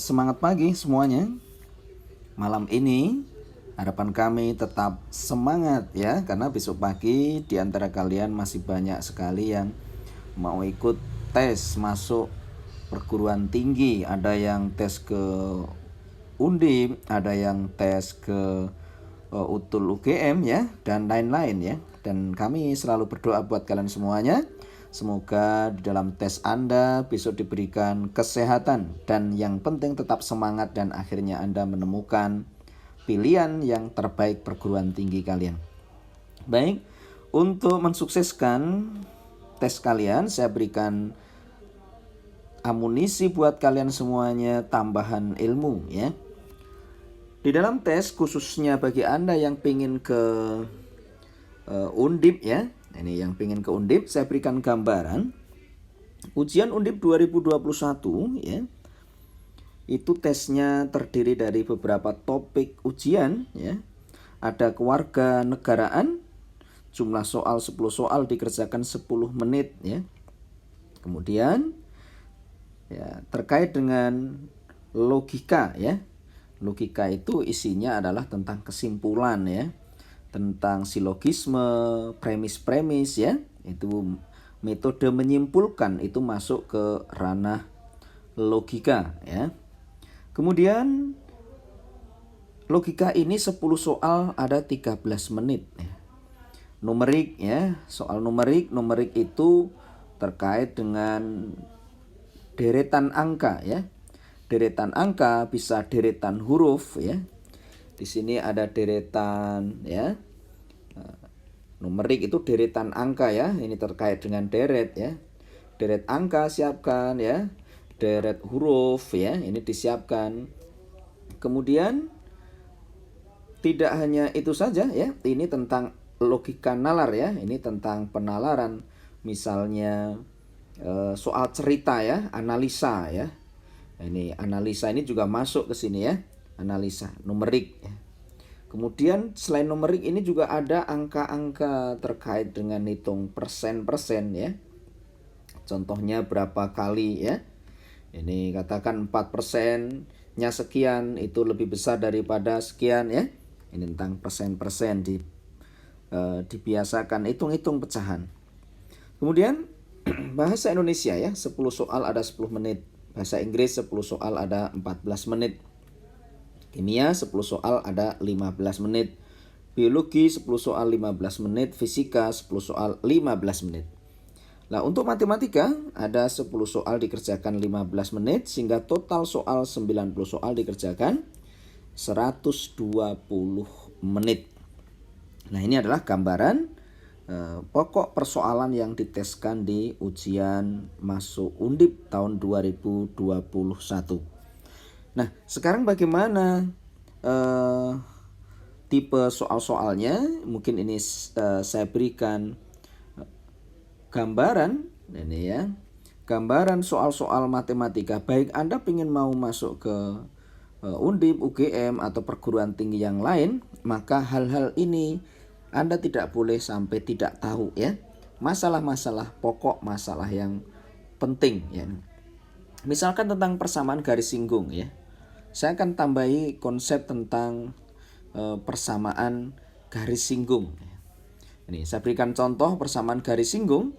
Semangat pagi semuanya. Malam ini harapan kami tetap semangat ya, karena besok pagi di antara kalian masih banyak sekali yang mau ikut tes masuk perguruan tinggi. Ada yang tes ke Undip, ada yang tes ke UTUL UGM ya, dan lain-lain ya. Dan kami selalu berdoa buat kalian semuanya. Semoga di dalam tes Anda besok diberikan kesehatan, dan yang penting tetap semangat, dan akhirnya Anda menemukan pilihan yang terbaik perguruan tinggi kalian. Baik, untuk mensukseskan tes kalian, saya berikan amunisi buat kalian semuanya, tambahan ilmu ya. Di dalam tes, khususnya bagi Anda yang pingin ke Undip ya, ini yang pingin ke Undip, saya berikan gambaran. Ujian Undip 2021 ya, itu tesnya terdiri dari beberapa topik ujian ya. Ada kewarganegaraan, jumlah soal 10 soal dikerjakan 10 menit ya. Kemudian ya, terkait dengan logika ya. Logika itu isinya adalah tentang kesimpulan ya, tentang silogisme, premis-premis ya. Itu metode menyimpulkan, itu masuk ke ranah logika ya. Kemudian logika ini 10 soal ada 13 menit ya. Numerik ya, soal numerik itu terkait dengan deretan angka ya. Deretan angka bisa deretan huruf ya. Di sini ada deretan ya. Numerik itu deretan angka ya. Ini terkait dengan deret ya. Deret angka siapkan ya. Deret huruf ya, ini disiapkan. Kemudian tidak hanya itu saja ya. Ini tentang logika nalar ya. Ini tentang penalaran. Misalnya soal cerita ya, analisa ya. Ini analisa ini juga masuk ke sini ya, analisa numerik ya. Kemudian selain numerik ini juga ada angka-angka terkait dengan hitung persen-persen ya. Contohnya berapa kali ya. Ini katakan 4%-nya sekian itu lebih besar daripada sekian ya. Ini tentang persen-persen dibiasakan hitung-hitung pecahan. Kemudian bahasa Indonesia ya, 10 soal ada 10 menit. Bahasa Inggris 10 soal ada 14 menit. Kimia 10 soal ada 15 menit. Biologi 10 soal 15 menit. Fisika 10 soal 15 menit. Nah, untuk matematika ada 10 soal dikerjakan 15 menit, sehingga total soal 90 soal dikerjakan 120 menit. Nah, ini adalah gambaran pokok persoalan yang diteskan di ujian masuk Undip tahun 2021. Nah, sekarang bagaimana tipe soal-soalnya? Mungkin ini saya berikan gambaran ini ya. Gambaran soal-soal matematika. Baik Anda ingin mau masuk ke Undip, UGM atau perguruan tinggi yang lain, maka hal-hal ini Anda tidak boleh sampai tidak tahu ya. Masalah-masalah pokok, masalah yang penting ya. Misalkan tentang persamaan garis singgung ya. Saya akan tambahi konsep tentang persamaan garis singgung. Ini saya berikan contoh persamaan garis singgung.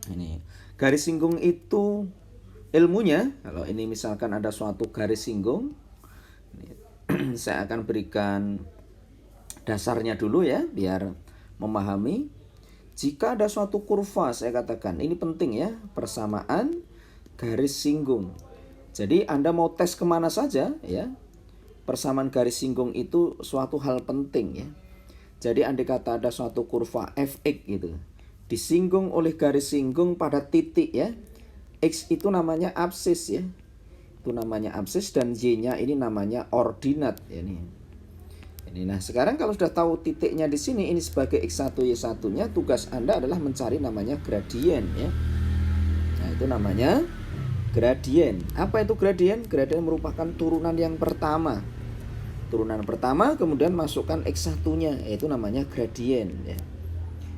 Ini garis singgung itu ilmunya, kalau ini misalkan ada suatu garis singgung, ini, saya akan berikan dasarnya dulu ya, biar memahami. Jika ada suatu kurva, saya katakan ini penting ya, persamaan garis singgung. Jadi Anda mau tes kemana saja ya, persamaan garis singgung itu suatu hal penting ya. Jadi andai kata ada suatu kurva fx gitu, disinggung oleh garis singgung pada titik ya, x itu namanya absis ya, itu namanya absis, dan y-nya ini namanya ordinat ya, ini. Nah, sekarang kalau sudah tahu titiknya di sini, ini sebagai x1 y1-nya, tugas Anda adalah mencari namanya gradien ya. Nah, itu namanya gradien. Apa itu gradien? Gradien merupakan turunan yang pertama. Turunan pertama, kemudian masukkan x1-nya, yaitu namanya gradien ya.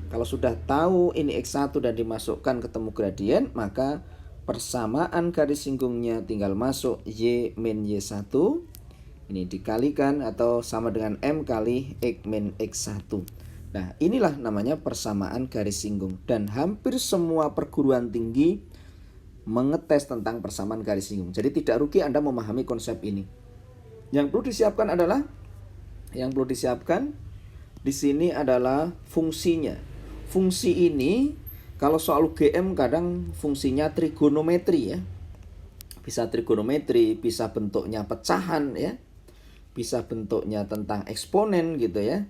Kalau sudah tahu ini x1 dan dimasukkan ketemu gradien, maka persamaan garis singgungnya tinggal masuk Y min Y1. Ini dikalikan atau sama dengan M kali X min X1. Nah, inilah namanya persamaan garis singgung. Dan hampir semua perguruan tinggi mengetes tentang persamaan garis singgung. Jadi tidak rugi Anda memahami konsep ini. Yang perlu disiapkan di sini adalah fungsinya. Fungsi ini kalau soal UGM kadang fungsinya trigonometri ya. Bisa trigonometri, bisa bentuknya pecahan ya. Bisa bentuknya tentang eksponen gitu ya.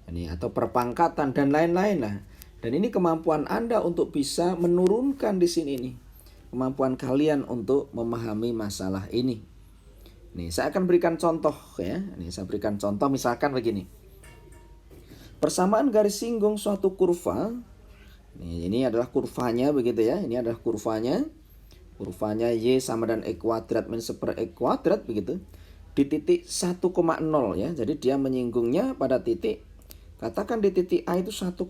Ini atau perpangkatan dan lain-lain lah. Dan ini kemampuan Anda untuk bisa menurunkan di sini nih. Kemampuan kalian untuk memahami masalah ini. Nih, saya akan berikan contoh ya. Nih, saya berikan contoh misalkan begini. Persamaan garis singgung suatu kurva. Nih, ini adalah kurvanya begitu ya. Ini adalah kurvanya. Kurvanya Y sama dengan X kuadrat min 1/X kuadrat begitu. Di titik 1,0 ya. Jadi dia menyinggungnya pada titik, katakan di titik A itu 1,0.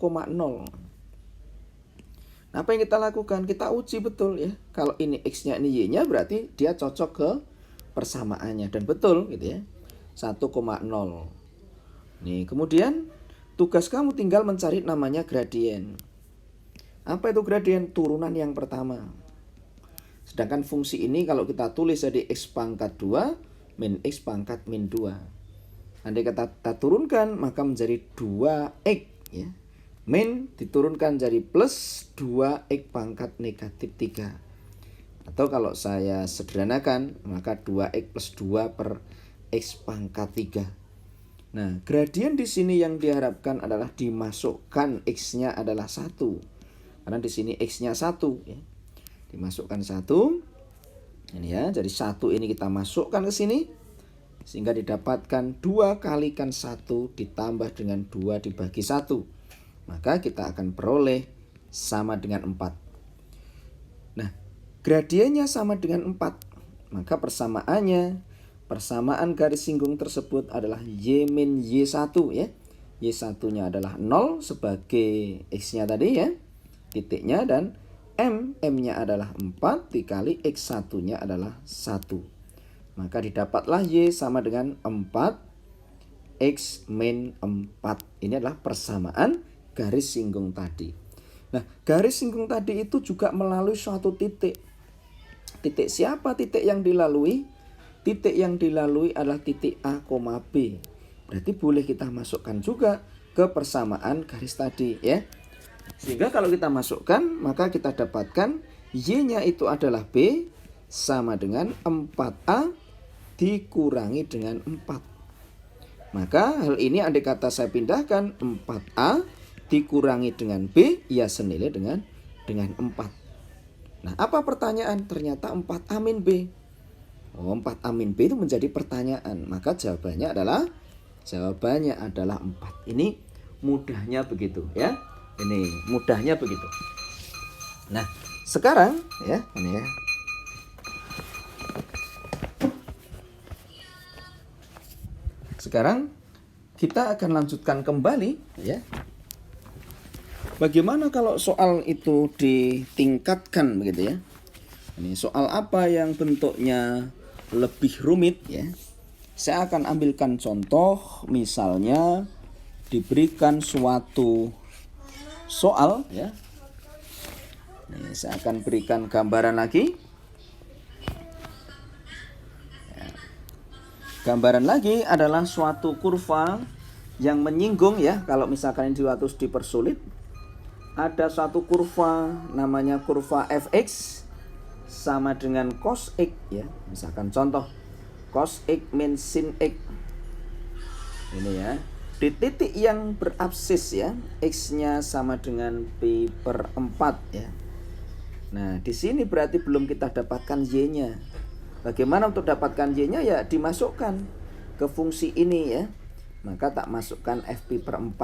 Nah, apa yang kita lakukan? Kita uji betul ya. Kalau ini X-nya ini Y-nya berarti dia cocok ke persamaannya. Dan betul gitu ya. 1,0. Nih, kemudian tugas kamu tinggal mencari namanya gradien. Apa itu gradien? Turunan yang pertama. Sedangkan fungsi ini kalau kita tulis jadi X pangkat 2 min X pangkat min 2. Andai kata kita turunkan maka menjadi 2X ya. Min diturunkan jadi plus 2X pangkat negatif 3. Atau kalau saya sederhanakan maka 2X plus 2 per X pangkat 3. Nah, gradien di sini yang diharapkan adalah dimasukkan X-nya adalah 1. Karena di sini X-nya 1 ya. Dimasukkan 1. Ini ya, jadi 1 ini kita masukkan ke sini sehingga didapatkan 2 kalikan 1 ditambah dengan 2 dibagi 1. Maka kita akan peroleh sama dengan 4. Nah, gradiennya sama dengan 4. Maka persamaan garis singgung tersebut adalah Y min Y1 ya. Y1-nya adalah 0 sebagai X-nya tadi ya, titiknya, dan M-nya adalah 4 dikali X1-nya adalah 1. Maka didapatlah Y sama dengan 4 X min 4. Ini adalah persamaan garis singgung tadi. Nah, garis singgung tadi itu juga melalui suatu titik. Titik siapa titik yang dilalui? Titik yang dilalui adalah titik A, B. Berarti boleh kita masukkan juga ke persamaan garis tadi ya. Sehingga kalau kita masukkan maka kita dapatkan Y-nya itu adalah B sama dengan 4A dikurangi dengan 4. Maka hal ini andai kata saya pindahkan 4A dikurangi dengan B ya senilai dengan 4. Nah, apa pertanyaan? Ternyata 4A min B. Oh, 4A min B itu menjadi pertanyaan. Maka jawabannya adalah 4. Ini mudahnya begitu ya. Ini mudahnya begitu. Nah, sekarang ya, ini ya. Sekarang kita akan lanjutkan kembali ya. Bagaimana kalau soal itu ditingkatkan begitu ya? Ini soal apa yang bentuknya lebih rumit ya? Saya akan ambilkan contoh, misalnya diberikan suatu soal ya. Ini saya akan berikan gambaran lagi. Ya. Gambaran lagi adalah suatu kurva yang menyinggung ya. Kalau misalkan ini harus dipersulit, ada suatu kurva namanya kurva fx sama dengan cos x ya. Misalkan contoh cos x min sin x. Ini ya. Di titik yang berabsis ya, X-nya sama dengan pi per 4 ya. Nah, di sini berarti belum kita dapatkan Y-nya. Bagaimana untuk dapatkan Y-nya? Ya dimasukkan ke fungsi ini ya. Maka tak masukkan F pi per 4.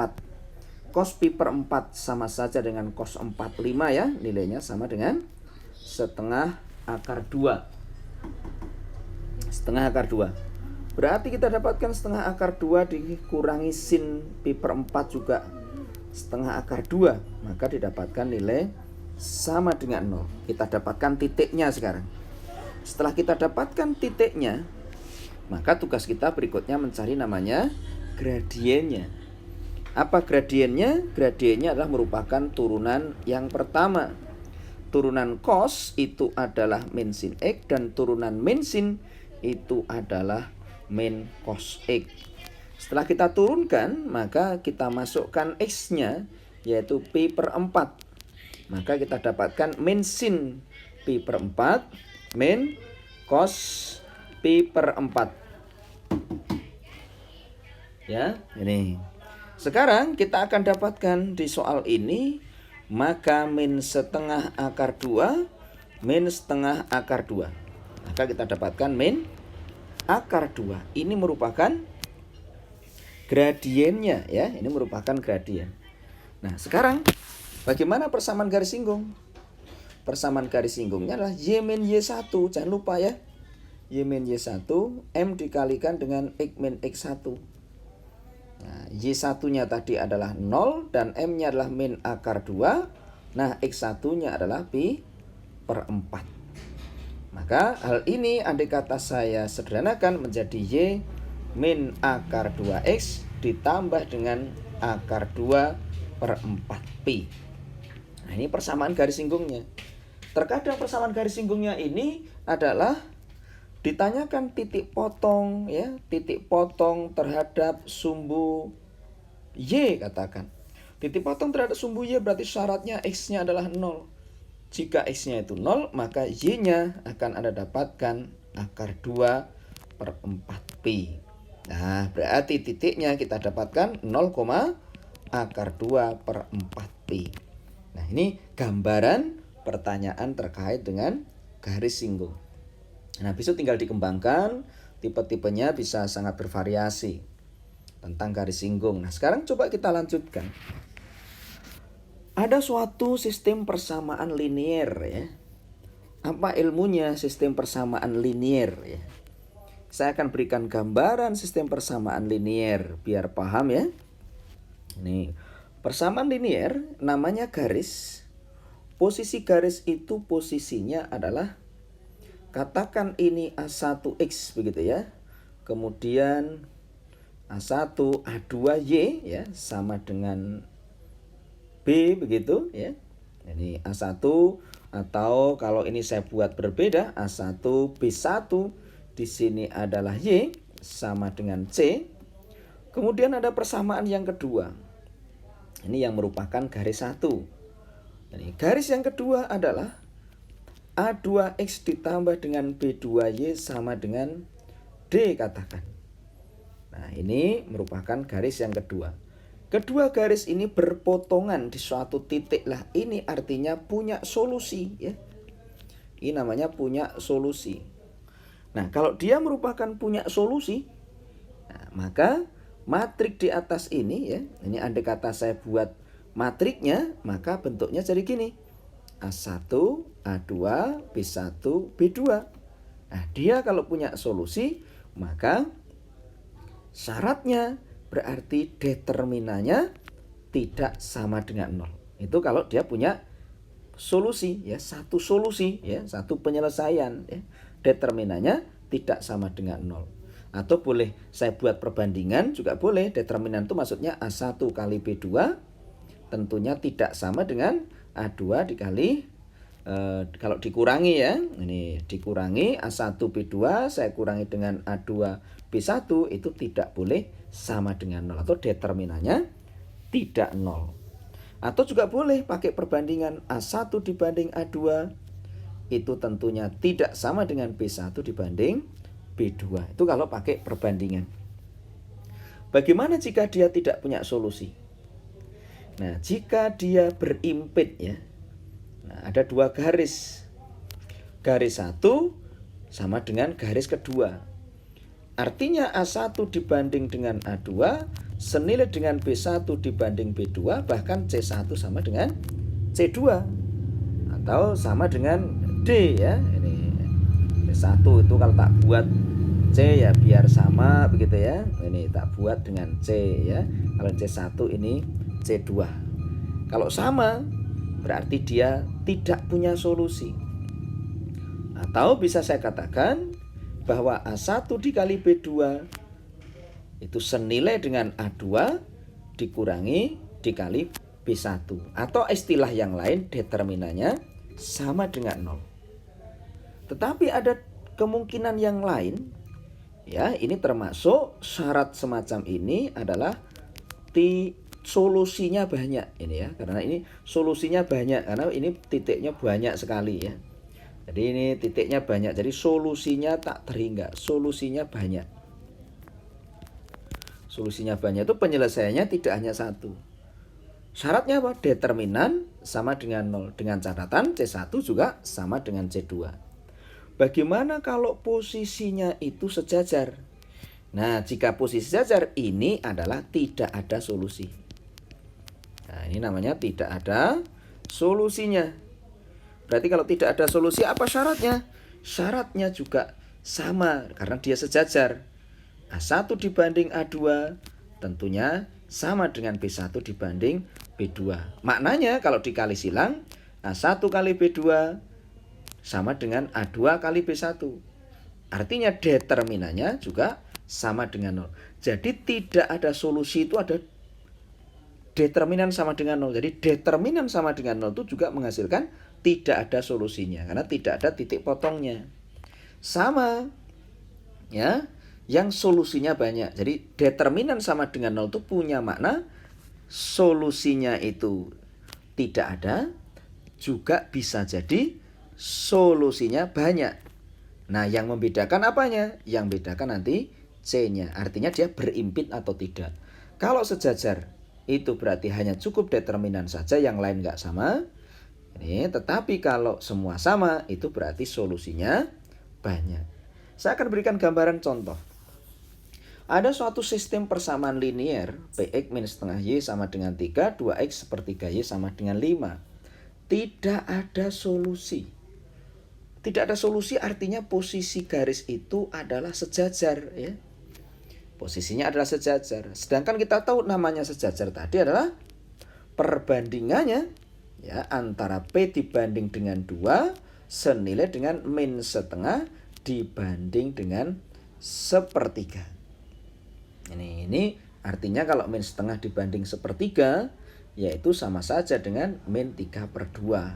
Cos pi per 4 sama saja dengan cos 45 ya. Nilainya sama dengan setengah akar 2. Setengah akar 2. Berarti kita dapatkan setengah akar 2 dikurangi sin pi per 4 juga setengah akar 2. Maka didapatkan nilai sama dengan 0. Kita dapatkan titiknya sekarang. Setelah kita dapatkan titiknya, maka tugas kita berikutnya mencari namanya gradiennya. Apa gradiennya? Gradiennya adalah merupakan turunan yang pertama. Turunan cos itu adalah min sin X, dan turunan min sin itu adalah min cos X. Setelah kita turunkan, maka kita masukkan X-nya, yaitu pi per 4. Maka kita dapatkan min sin pi per 4 min cos pi per 4. Ya, ini. Sekarang kita akan dapatkan di soal ini, maka min setengah akar 2 min setengah akar 2. Maka kita dapatkan min akar 2. Ini merupakan gradiennya ya, ini merupakan gradien. Nah, sekarang bagaimana persamaan garis singgung? Persamaan garis singgungnya adalah Y min Y1, jangan lupa ya. Y min Y1 M dikalikan dengan X min X1. Nah, Y1-nya tadi adalah 0 dan M-nya adalah min akar 2. Nah, X1-nya adalah pi per 4. Maka hal ini andai kata saya sederhanakan menjadi Y min akar 2X ditambah dengan akar 2 per 4pi. Nah, ini persamaan garis singgungnya. Terkadang persamaan garis singgungnya ini adalah ditanyakan titik potong ya, titik potong terhadap sumbu Y katakan. Titik potong terhadap sumbu Y berarti syaratnya X-nya adalah 0. Jika X-nya itu 0, maka Y-nya akan Anda dapatkan akar 2 per 4pi. Nah, berarti titiknya kita dapatkan 0, akar 2 per 4pi. Nah, ini gambaran pertanyaan terkait dengan garis singgung. Nah, besok tinggal dikembangkan, tipe-tipenya bisa sangat bervariasi tentang garis singgung. Nah, sekarang coba kita lanjutkan. Ada suatu sistem persamaan linier ya. Apa ilmunya sistem persamaan linier ya? Saya akan berikan gambaran sistem persamaan linier biar paham ya. Nih, persamaan linier namanya garis. Posisi garis itu posisinya adalah, katakan ini A1X begitu ya. Kemudian A1 A2Y ya sama dengan B begitu ya. Ini A1, atau kalau ini saya buat berbeda, A1 B1 di sini adalah Y sama dengan C. Kemudian ada persamaan yang kedua. Ini yang merupakan garis 1. Ini garis yang kedua adalah A2X ditambah dengan B2Y sama dengan D katakan. Nah, ini merupakan garis yang kedua. Kedua garis ini berpotongan di suatu titik lah. Ini artinya punya solusi ya. Ini namanya punya solusi. Nah, kalau dia merupakan punya solusi, nah, maka matrik di atas ini ya, ini andai kata saya buat matriknya, maka bentuknya jadi gini. A1, A2, B1, B2. Nah, dia kalau punya solusi, maka syaratnya berarti determinannya tidak sama dengan 0. Itu kalau dia punya solusi ya, satu solusi ya, satu penyelesaian ya. Determinannya tidak sama dengan 0. Atau boleh saya buat perbandingan juga boleh. Determinan itu maksudnya A1 kali B2 tentunya tidak sama dengan A2 dikali kalau dikurangi ya. Ini dikurangi A1 B2 saya kurangi dengan A2 B1 itu tidak boleh sama dengan 0 atau determinannya tidak 0. Atau juga boleh pakai perbandingan A1 dibanding A2 itu tentunya tidak sama dengan B1 dibanding B2. Itu kalau pakai perbandingan. Bagaimana jika dia tidak punya solusi? Nah, jika dia berimpit ya. Nah, ada dua garis. Garis 1 sama dengan garis kedua. Artinya A1 dibanding dengan A2 senilai dengan B1 dibanding B2, bahkan C1 sama dengan C2 atau sama dengan D ya. Ini C1 itu kalau tak buat C ya biar sama begitu ya. Ini tak buat dengan C ya. Kalau C1 ini C2. Kalau sama berarti dia tidak punya solusi. Atau bisa saya katakan bahwa A1 dikali B2 itu senilai dengan A2 dikurangi dikali B1. Atau istilah yang lain, determinannya sama dengan 0. Tetapi ada kemungkinan yang lain, ya, ini termasuk syarat semacam ini adalah solusinya banyak ini ya, karena ini solusinya banyak, karena ini titiknya banyak sekali ya. Jadi ini titiknya banyak, jadi solusinya tak terhingga, solusinya banyak. Solusinya banyak itu penyelesaiannya tidak hanya satu. Syaratnya apa? Determinan sama dengan 0. Dengan catatan C1 juga sama dengan C2. Bagaimana kalau posisinya itu sejajar? Nah, jika posisi sejajar, ini adalah tidak ada solusi. Nah, ini namanya tidak ada solusinya. Berarti kalau tidak ada solusi, apa syaratnya? Syaratnya juga sama karena dia sejajar. A1 dibanding A2 tentunya sama dengan B1 dibanding B2. Maknanya kalau dikali silang, A1 kali B2 sama dengan A2 kali B1. Artinya determinannya juga sama dengan 0. Jadi tidak ada solusi itu ada determinan sama dengan 0. Jadi determinan sama dengan 0 itu juga menghasilkan tidak ada solusinya karena tidak ada titik potongnya. Sama ya, yang solusinya banyak. Jadi determinan sama dengan 0 itu punya makna solusinya itu tidak ada, juga bisa jadi solusinya banyak. Nah, yang membedakan apanya? Yang bedakan nanti C-nya. Artinya dia berimpit atau tidak. Kalau sejajar itu berarti hanya cukup determinan saja, yang lain nggak sama. Tetapi kalau semua sama itu berarti solusinya banyak. Saya akan berikan gambaran contoh. Ada suatu sistem persamaan linear Px min setengah Y sama dengan 3, 2X sepertiga Y sama dengan 5. Tidak ada solusi. Tidak ada solusi artinya posisi garis itu adalah sejajar ya. Posisinya adalah sejajar. Sedangkan kita tahu namanya sejajar tadi adalah perbandingannya ya antara P dibanding dengan 2 senilai dengan min setengah dibanding dengan sepertiga. Ini artinya kalau min setengah dibanding sepertiga yaitu sama saja dengan min 3/2.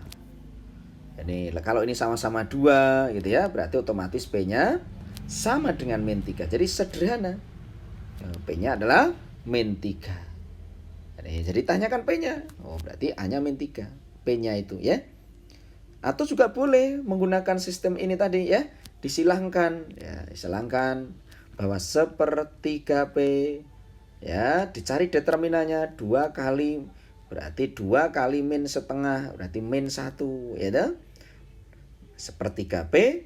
Ini kalau ini sama-sama 2 gitu ya, berarti otomatis P-nya sama dengan min 3. Jadi sederhana. P-nya adalah min 3. Jadi tanyakan P-nya. Oh, berarti A-nya min 3. P-nya itu ya. Atau juga boleh menggunakan sistem ini tadi ya. Disilangkan bahwa sepertiga P ya, dicari determinannya 2 kali, berarti 2 kali min setengah berarti min 1 ya toh. Sepertiga P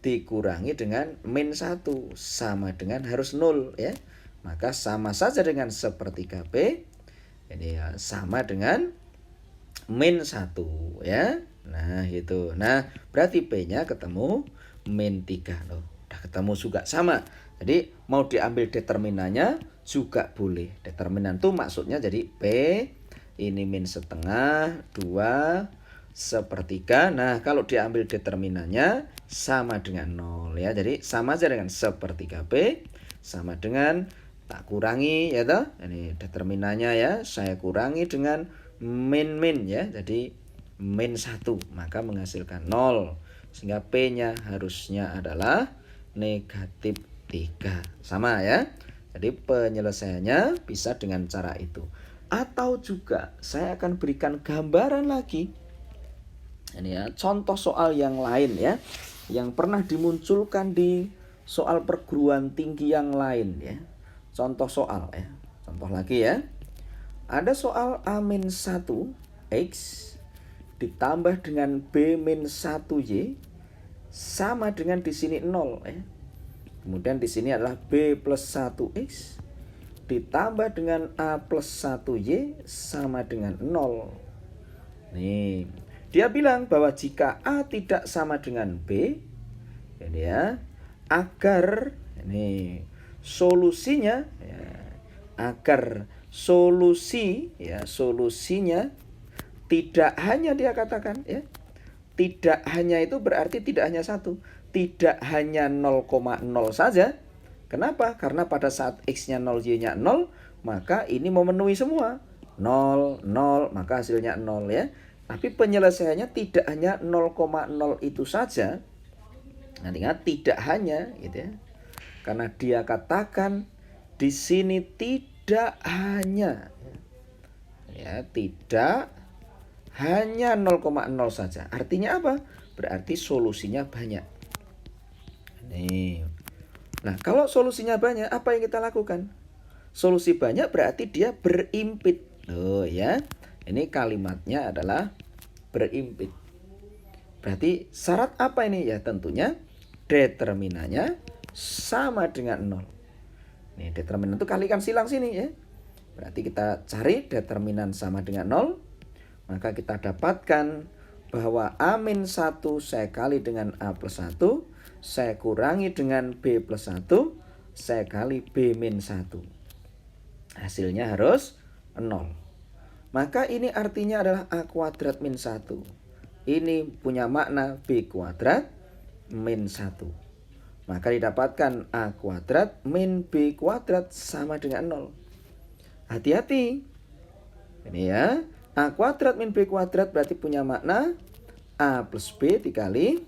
dikurangi dengan min 1 sama dengan harus 0 ya. Maka sama saja dengan sepertiga P. Ini ya, sama dengan min 1 ya. Nah gitu. Nah berarti P-nya ketemu min 3 loh. Udah ketemu juga sama. Jadi mau diambil determinannya juga boleh. Determinan itu maksudnya jadi P ini min setengah 2 sepertiga. Nah kalau diambil determinannya sama dengan 0 ya. Jadi sama aja dengan sepertiga P sama dengan tak kurangi ya toh. Ini determinannya ya, saya kurangi dengan min ya. Jadi min 1 maka menghasilkan 0. Sehingga P-nya harusnya adalah negatif 3. Sama ya. Jadi penyelesaiannya bisa dengan cara itu. Atau juga saya akan berikan gambaran lagi. Ini ya, contoh soal yang lain ya. Yang pernah dimunculkan di soal perguruan tinggi yang lain ya. Contoh soal ya. Contoh lagi ya. Ada soal A-1X ditambah dengan B-1Y sama dengan di sini 0 ya. Kemudian di sini adalah B plus 1X ditambah dengan A plus 1Y sama dengan 0. Nih, dia bilang bahwa jika A tidak sama dengan B, ini ya, agar ini solusinya ya, agar solusinya Tidak hanya dia katakan ya. Tidak hanya itu berarti tidak hanya satu. Tidak hanya 0,0 saja. Kenapa? Karena pada saat X-nya 0, Y-nya 0, maka ini memenuhi semua. 0, 0, maka hasilnya 0 ya. Tapi penyelesaiannya tidak hanya 0,0 itu saja. Nah, ingat tidak hanya gitu ya. Karena dia katakan di sini tidak hanya ya, tidak hanya 0,0 saja. Artinya apa? Berarti solusinya banyak. Nih. Nah, kalau solusinya banyak, apa yang kita lakukan? Solusi banyak berarti dia berimpit. Loh ya. Ini kalimatnya adalah berimpit. Berarti syarat apa ini? Ya tentunya determinannya sama dengan 0. Nih, determinan itu kalikan silang sini ya. Berarti kita cari determinan sama dengan 0. Maka kita dapatkan bahwa A-1 saya kali dengan A+1, saya kurangi dengan B+1, saya kali B-1. Hasilnya harus 0. Maka ini artinya adalah A kuadrat min 1. Ini punya makna B kuadrat min 1. Maka didapatkan A kuadrat min B kuadrat sama dengan 0. Hati-hati. Ini ya. A kuadrat min B kuadrat berarti punya makna A plus B dikali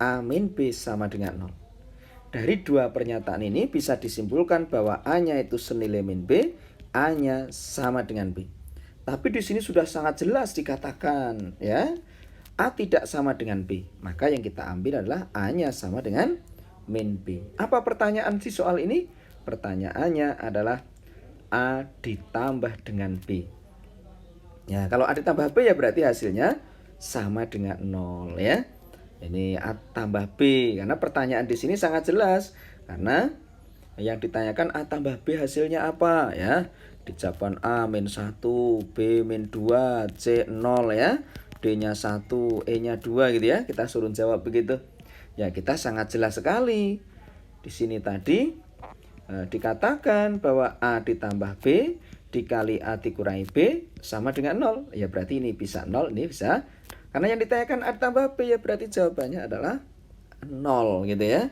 A min B sama dengan 0. Dari dua pernyataan ini bisa disimpulkan bahwa A-nya itu senilai min B, A-nya sama dengan B. Tapi di sini sudah sangat jelas dikatakan ya, A tidak sama dengan B. Maka yang kita ambil adalah A-nya sama dengan min B. Apa pertanyaan di soal ini? Pertanyaannya adalah A ditambah dengan B. Ya, kalau A ditambah B ya berarti hasilnya sama dengan 0 ya. Ini A tambah B, karena pertanyaan di sini sangat jelas. Karena yang ditanyakan A tambah B hasilnya apa ya. Di jawaban A min 1, B min 2, C 0 ya. D-nya 1, E-nya 2 gitu ya. Kita suruh jawab begitu. Ya, kita sangat jelas sekali. Di sini tadi dikatakan bahwa A ditambah B dikali A dikurangi B sama dengan 0. Ya berarti ini bisa 0, ini bisa. Karena yang ditanyakan A tambah B ya berarti jawabannya adalah 0 gitu ya.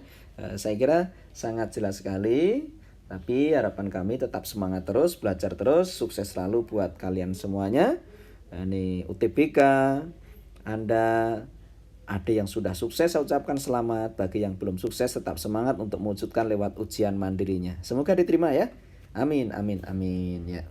Saya kira sangat jelas sekali. Tapi harapan kami tetap semangat terus, belajar terus, sukses selalu buat kalian semuanya. Ini UTBK, Anda ada yang sudah sukses, saya ucapkan selamat. Bagi yang belum sukses, tetap semangat untuk mewujudkan lewat ujian mandirinya. Semoga diterima ya. Amin, amin, amin ya.